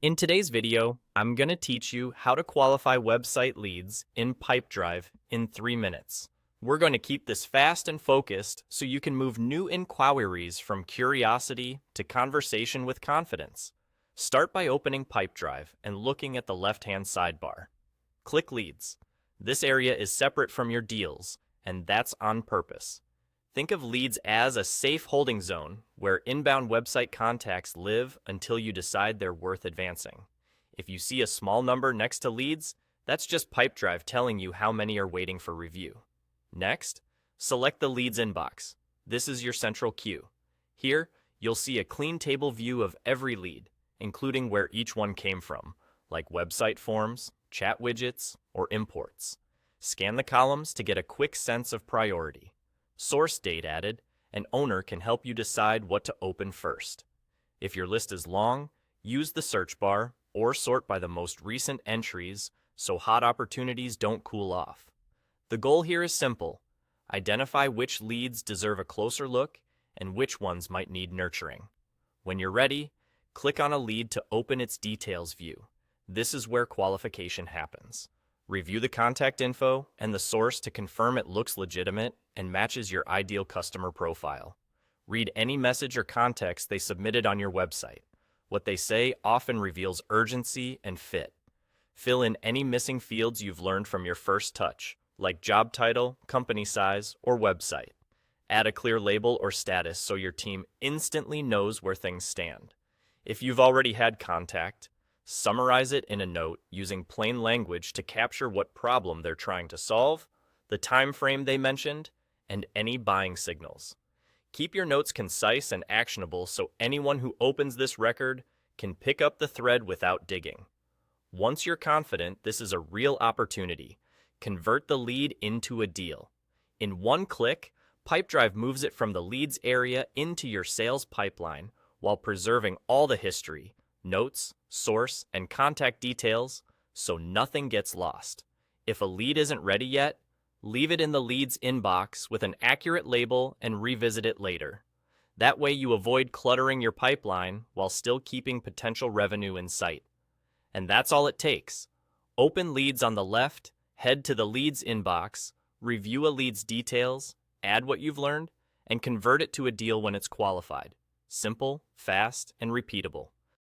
In today's video, I'm going to teach you how to qualify website leads in Pipedrive in 3 minutes. We're going to keep this fast and focused so you can move new inquiries from curiosity to conversation with confidence. Start by opening Pipedrive and looking at the left-hand sidebar. Click Leads. This area is separate from your deals, and that's on purpose. Think of leads as a safe holding zone where inbound website contacts live until you decide they're worth advancing. If you see a small number next to leads, that's just Pipedrive telling you how many are waiting for review. Next, select the leads inbox. This is your central queue. Here, you'll see a clean table view of every lead, including where each one came from, like website forms, chat widgets, or imports. Scan the columns to get a quick sense of priority. Source date added, an owner can help you decide what to open first. If your list is long, use the search bar or sort by the most recent entries so hot opportunities don't cool off. The goal here is simple. Identify which leads deserve a closer look and which ones might need nurturing. When you're ready, click on a lead to open its details view. This is where qualification happens. Review the contact info and the source to confirm it looks legitimate and matches your ideal customer profile. Read any message or context they submitted on your website. What they say often reveals urgency and fit. Fill in any missing fields you've learned from your first touch, like job title, company size, or website. Add a clear label or status so your team instantly knows where things stand. If you've already had contact, summarize it in a note using plain language to capture what problem they're trying to solve, the time frame they mentioned, and any buying signals. Keep your notes concise and actionable so anyone who opens this record can pick up the thread without digging. Once you're confident this is a real opportunity, convert the lead into a deal. In one click, Pipedrive moves it from the leads area into your sales pipeline while preserving all the history, notes, source, and contact details so nothing gets lost. If a lead isn't ready yet, leave it in the leads inbox with an accurate label and revisit it later. That way you avoid cluttering your pipeline while still keeping potential revenue in sight. And that's all it takes. Open leads on the left, head to the leads inbox, review a lead's details, add what you've learned, and convert it to a deal when it's qualified. Simple, fast, and repeatable.